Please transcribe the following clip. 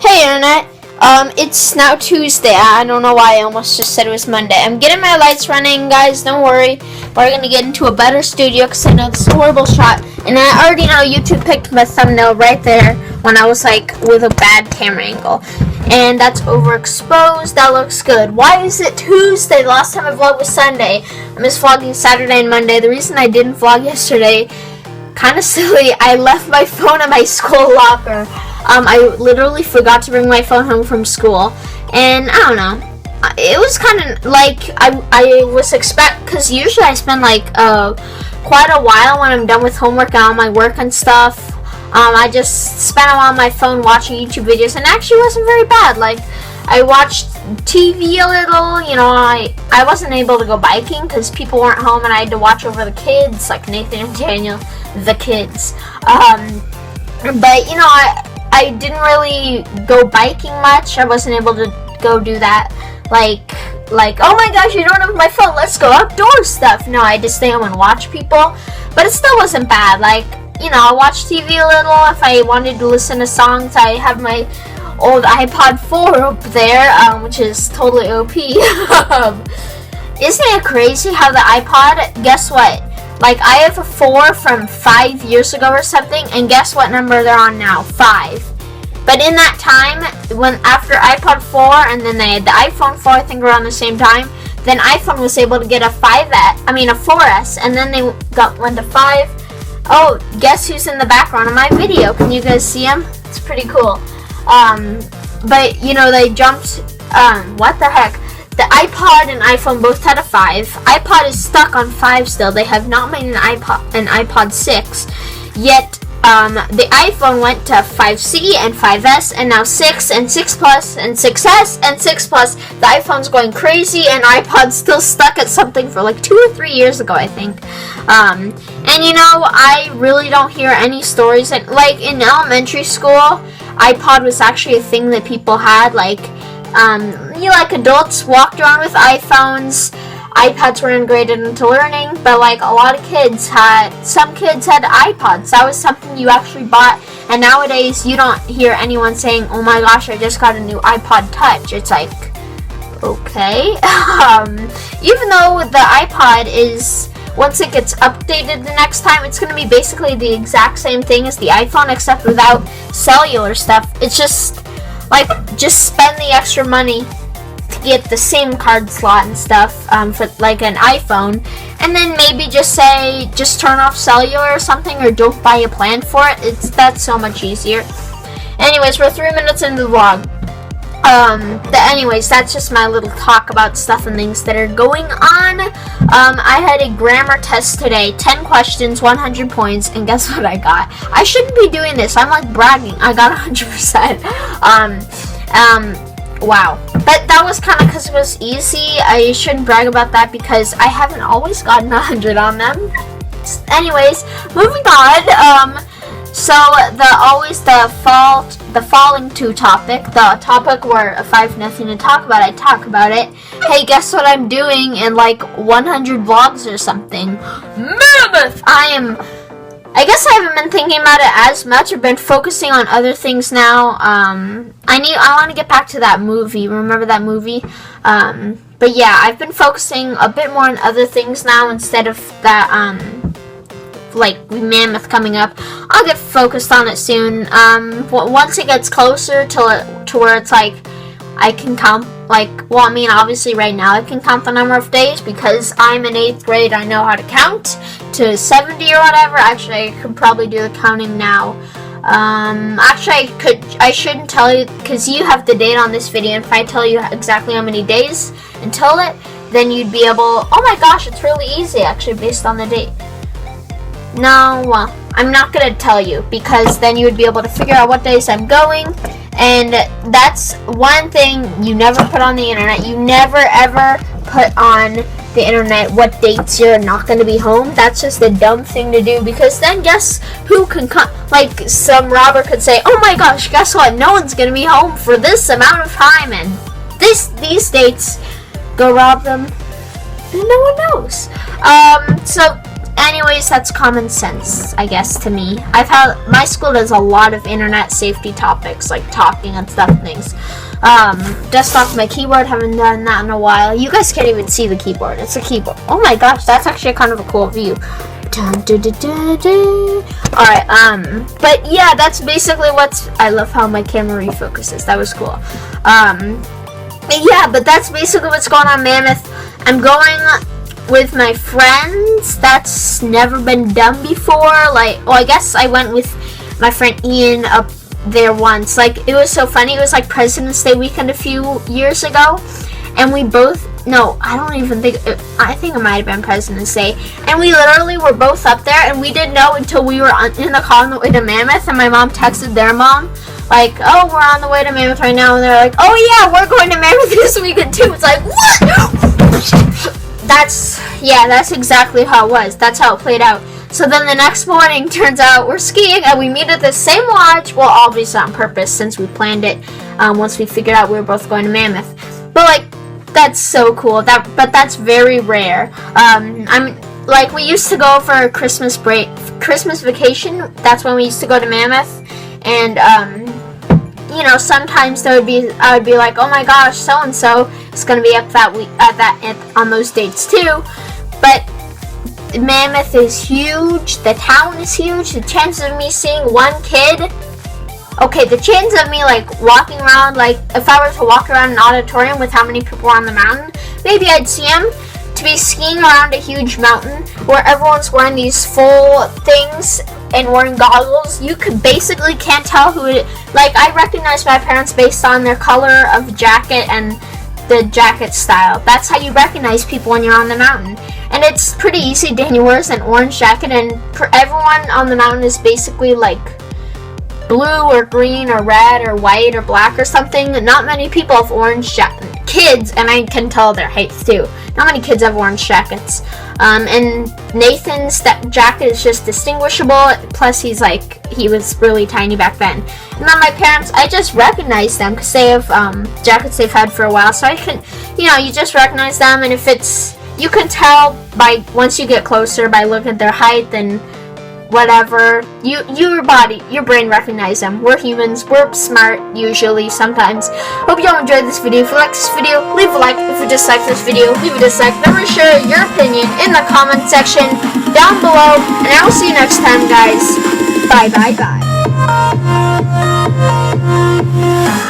Hey Internet, it's now Tuesday. I don't know why I almost just said it was Monday. I'm getting my lights running, guys, don't worry. We're gonna get into a better studio because I know this is a horrible shot. And I already know YouTube picked my thumbnail right there when I was like with a bad camera angle. And that's overexposed, that looks good. Why is it Tuesday? The last time I vlogged was Sunday. I missed vlogging Saturday and Monday. The reason I didn't vlog yesterday, kind of silly, I left my phone in my school locker. I literally forgot to bring my phone home from school, and I don't know, it was kind of like, I was because usually I spend like quite a while when I'm done with homework and all my work and stuff. I just spent a while on my phone watching YouTube videos, and it actually wasn't very bad. Like, I watched TV a little, you know, I wasn't able to go biking because people weren't home and I had to watch over the kids, like Nathan and Daniel, the kids. But, you know, I didn't really go biking much. I wasn't able to go do that, like, oh my gosh, you don't have my phone, let's go outdoors stuff. No, I just stay home and watch people, but it still wasn't bad. Like, you know, I watch TV a little. If I wanted to listen to songs, I have my old iPod 4 up there, which is totally OP. Isn't it crazy how the iPod, guess what? Like, I have a 4 from 5 years ago or something, and guess what number they're on now? 5. But in that time, when after iPod 4, and then they had the iPhone 4, I think around the same time, then iPhone was able to get a 4S, and then they went to 5. Oh, guess who's in the background of my video? Can you guys see him? It's pretty cool. But, you know, they jumped, what the heck? The iPod and iPhone both had a 5. iPod is stuck on 5 still. They have not made an iPod 6. Yet, the iPhone went to 5C and 5S, and now 6 and 6 Plus and 6S and 6 Plus. The iPhone's going crazy, and iPod's still stuck at something for like 2 or 3 years ago, I think. And you know, I really don't hear any stories. And like in elementary school, iPod was actually a thing that people had. Like, you know, like adults walked around with iPhones. iPads were integrated into learning, but like a lot of kids some kids had iPods. That was something you actually bought, and nowadays you don't hear anyone saying, oh my gosh, I just got a new iPod Touch. It's like, okay. Even though the iPod is, once it gets updated the next time, it's going to be basically the exact same thing as the iPhone, except without cellular stuff. It's just, like, just spend the extra money to get the SIM card slot and stuff for, like, an iPhone, and then maybe just turn off cellular or something, or don't buy a plan for it. That's so much easier. Anyways, we're 3 minutes into the vlog. Anyways, that's just my little talk about stuff and things that are going on. I had a grammar test today, 10 questions, 100 points, and guess what I got? I shouldn't be doing this. I'm like bragging. I got 100%. Wow. But that was kind of because it was easy. I shouldn't brag about that because I haven't always gotten 100 on them. Anyways, moving on. So the falling to topic, the topic where if I have nothing to talk about, I talk about it. Hey, guess what I'm doing in like 100 vlogs or something? Mammoth! I guess I haven't been thinking about it as much. I've been focusing on other things now. I want to get back to that movie. Remember that movie? But yeah, I've been focusing a bit more on other things now instead of that, like Mammoth coming up. I'll get focused on it soon. Once it gets closer to where it's like I can count, like, well, I mean, obviously right now I can count the number of days because I'm in 8th grade. I know how to count to 70 or whatever. Actually, I could probably do the counting now. Actually, I shouldn't tell you because you have the date on this video, and if I tell you exactly how many days until it, then you'd be able, oh my gosh, it's really easy actually based on the date. No, well, I'm not going to tell you because then you would be able to figure out what days I'm going, and that's one thing you never put on the internet. You never ever put on the internet what dates you're not going to be home. That's just a dumb thing to do because then guess who can come, like some robber could say, oh my gosh, guess what, no one's going to be home for this amount of time, and these dates, go rob them, and no one knows. So anyways, that's common sense, I guess, to me. My school does a lot of internet safety topics, like talking and stuff things. Desktop, my keyboard, haven't done that in a while. You guys can't even see the keyboard. It's a keyboard. Oh my gosh, that's actually kind of a cool view. Alright, but yeah, that's basically I love how my camera refocuses. That was cool. Yeah, but that's basically what's going on, Mammoth. I'm going with my friends. That's never been done before. Like, well, I guess I went with my friend Iain up there once. Like, it was so funny. It was like President's Day weekend a few years ago, and we both, no, I don't even think, I think it might have been President's Day, and we literally were both up there, and we didn't know until we were in the car on the way to Mammoth, and my mom texted their mom, like, oh, we're on the way to Mammoth right now, and they're like, oh yeah, we're going to Mammoth this weekend too. It's like, what? That's exactly how it was. That's how it played out. So then the next morning, turns out we're skiing and we meet at the same lodge. Well, obviously on purpose, since we planned it once we figured out we were both going to Mammoth. But like, that's so cool. But that's very rare. We used to go for Christmas vacation. That's when we used to go to Mammoth. And sometimes I would be like, oh my gosh, so and so is gonna be up on those dates too. But Mammoth is huge. The town is huge. The chances of me seeing one kid. Okay, the chance of me like walking around, like if I were to walk around an auditorium with how many people are on the mountain, maybe I'd see him. To be skiing around a huge mountain where everyone's wearing these full things and wearing goggles, you basically can't tell who it is. Like, I recognize my parents based on their color of jacket and the jacket style. That's how you recognize people when you're on the mountain. And it's pretty easy. Daniel wears an orange jacket, and everyone on the mountain is basically like blue or green or red or white or black or something. Not many people have orange kids, and I can tell their heights too. Not many kids have orange jackets. And Nathan's jacket is just distinguishable. Plus, he was really tiny back then. And then my parents, I just recognize them because they have jackets they've had for a while. So I can, you just recognize them, and you can tell once you get closer by looking at their height and whatever. Your brain recognize them. We're humans. We're smart usually, sometimes. Hope y'all enjoyed this video. If you like this video, leave a like. If you dislike this video, leave a dislike. Remember to share your opinion in the comment section down below. And I will see you next time, guys. Bye, bye, bye.